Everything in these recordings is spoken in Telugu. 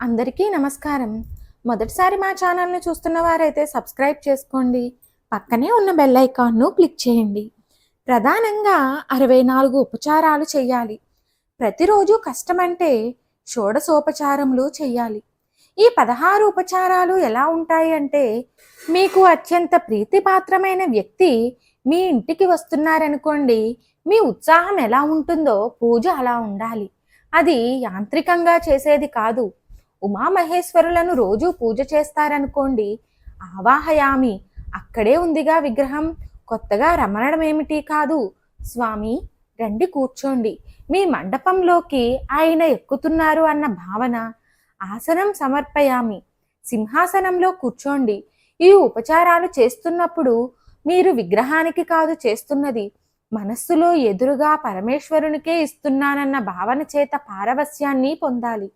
అందరికీ నమస్కారం. మొదటిసారి మా ఛానల్ని చూస్తున్న వారైతే సబ్స్క్రైబ్ చేసుకోండి. పక్కనే ఉన్న బెల్ ఐకాన్ను క్లిక్ చేయండి. ప్రధానంగా 64 ఉపచారాలు చేయాలి. ప్రతిరోజు కష్టమంటే షోడశోపచారములు చేయాలి. ఈ 16 ఉపచారాలు ఎలా ఉంటాయి అంటే, మీకు అత్యంత ప్రీతిపాత్రమైన వ్యక్తి మీ ఇంటికి వస్తున్నారనుకోండి, మీ ఉత్సాహం ఎలా ఉంటుందో పూజ అలా ఉండాలి. అది యాంత్రికంగా చేసేది కాదు. ఉమామహేశ్వరులను రోజు పూజ చేస్తారనుకోండి, ఆవాహయామి, అక్కడే ఉందిగా విగ్రహం, కొత్తగా రమణడం ఏమిటి కాదు, స్వామి రండి కూర్చోండి, మీ మండపంలోకి ఆయన ఎక్కుతున్నారు అన్న భావన. ఆసనం సమర్పయామి, సింహాసనంలో కూర్చోండి. ఈ ఉపచారాలు చేస్తున్నప్పుడు మీరు విగ్రహానికి కాదు చేస్తున్నది, మనస్సులో ఎదురుగా పరమేశ్వరునికే ఇస్తున్నానన్న భావన చేత పారవస్యాన్ని పొందాలి.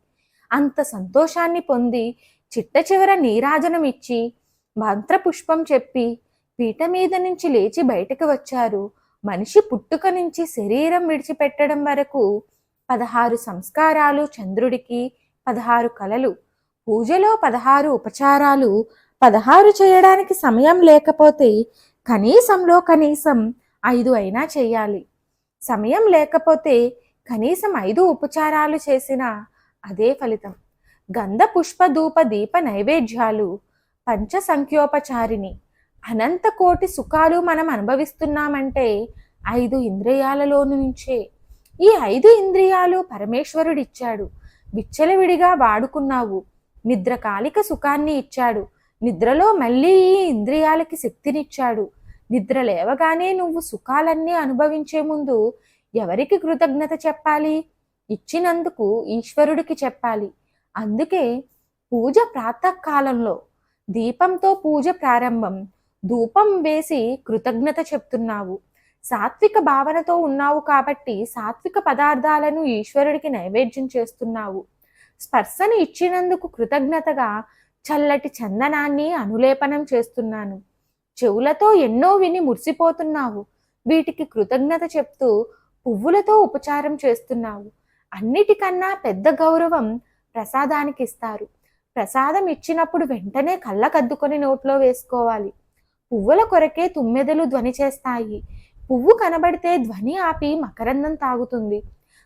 అంత సంతోషాన్ని పొంది చిట్ట చివర నీరాజనం ఇచ్చి మంత్రపుష్పం చెప్పి పీట మీద నుంచి లేచి బయటకు వచ్చారు. మనిషి పుట్టుక నుంచి శరీరం విడిచిపెట్టడం వరకు 16 సంస్కారాలు చంద్రుడికి, 16 కళలు. పూజలో 16 ఉపచారాలు. 16 చేయడానికి సమయం లేకపోతే కనీసం 5 అయినా చేయాలి. సమయం లేకపోతే కనీసం 5 ఉపచారాలు చేసినా అదే ఫలితం. గంధ పుష్ప ధూప దీప నైవేద్యాలు పంచసంఖ్యోపచారిణి. అనంత కోటి సుఖాలు మనం అనుభవిస్తున్నామంటే 5 ఇంద్రియాలలో నుంచే. ఈ 5 ఇంద్రియాలు పరమేశ్వరుడిచ్చాడు, విచ్చలవిడిగా వాడుకున్నావు. నిద్రకాలిక సుఖాన్ని ఇచ్చాడు, నిద్రలో మళ్ళీ ఈ ఇంద్రియాలకి శక్తినిచ్చాడు. నిద్ర లేవగానే నువ్వు సుఖాలన్నీ అనుభవించే ముందు ఎవరికి కృతజ్ఞత చెప్పాలి? ఇచ్చినందుకు ఈశ్వరుడికి చెప్పాలి. అందుకే పూజ ప్రాతకాలంలో దీపంతో పూజ ప్రారంభం. ధూపం వేసి కృతజ్ఞత చెప్తున్నావు. సాత్విక భావనతో ఉన్నావు కాబట్టి సాత్విక పదార్థాలను ఈశ్వరుడికి నైవేద్యం చేస్తున్నావు. స్పర్శను ఇచ్చినందుకు కృతజ్ఞతగా చల్లటి చందనాన్ని అనులేపనం చేస్తున్నాను. చెవులతో ఎన్నో విని మురిసిపోతున్నావు, వీటికి కృతజ్ఞత చెప్తూ పువ్వులతో ఉపచారం చేస్తున్నావు. అన్నిటికన్నా పెద్ద గౌరవం ప్రసాదానికి ఇస్తారు. ప్రసాదం ఇచ్చినప్పుడు వెంటనే కళ్ళకద్దుకొని నోట్లో వేసుకోవాలి. పువ్వుల కొరకే తుమ్మెదలు ధ్వని చేస్తాయి. పువ్వు కనబడితే ధ్వని ఆపి మకరందం తాగుతుంది.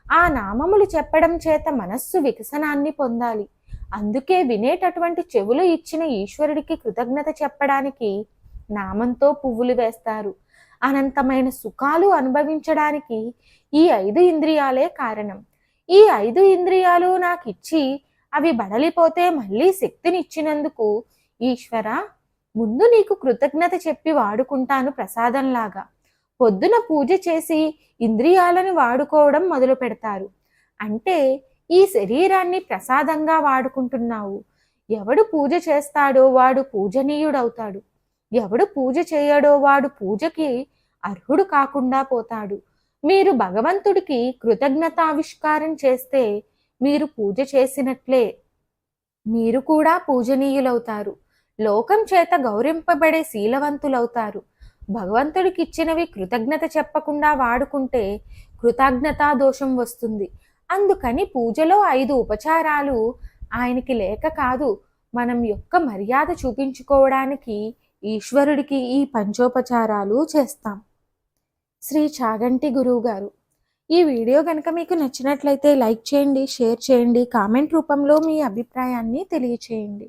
ఆ నామములు చెప్పడం చేత మనస్సు వికసనాన్ని పొందాలి. అందుకే వినేటటువంటి చెవులు ఇచ్చిన ఈశ్వరుడికి కృతజ్ఞత చెప్పడానికి నామంతో పువ్వులు వేస్తారు. అనంతమైన సుఖాలు అనుభవించడానికి ఈ 5 ఇంద్రియాలే కారణం. ఈ 5 ఇంద్రియాలు నాకు ఇచ్చి అవి బడలిపోతే మళ్ళీ శక్తినిచ్చినందుకు ఈశ్వర, ముందు నీకు కృతజ్ఞత చెప్పి వాడుకుంటాను ప్రసాదంలాగా. పొద్దున పూజ చేసి ఇంద్రియాలను వాడుకోవడం మొదలు పెడతారు. అంటే ఈ శరీరాన్ని ప్రసాదంగా వాడుకుంటున్నావు. ఎవడు పూజ చేస్తాడో వాడు పూజనీయుడవుతాడు. ఎవడు పూజ చేయడో వాడు పూజకి అర్హుడు కాకుండా పోతాడు. మీరు భగవంతుడికి కృతజ్ఞతావిష్కారం చేస్తే మీరు పూజ చేసినట్లే. మీరు కూడా పూజనీయులవుతారు. లోకం చేత గౌరవింపబడే శీలవంతులవుతారు. భగవంతుడికి ఇచ్చినవి కృతజ్ఞత చెప్పకుండా వాడుకుంటే కృతజ్ఞతా దోషం వస్తుంది. అందుకని పూజలో 5 ఉపచారాలు ఆయనకి లేక కాదు, మనం యొక్క మర్యాద చూపించుకోవడానికి ఈశ్వరుడికి ఈ పంచోపచారాలు చేస్తాం. శ్రీ చాగంటి గురువు గారు. ఈ వీడియో కనుక మీకు నచ్చినట్లయితే లైక్ చేయండి, షేర్ చేయండి, కామెంట్ రూపంలో మీ అభిప్రాయాన్ని తెలియచేయండి.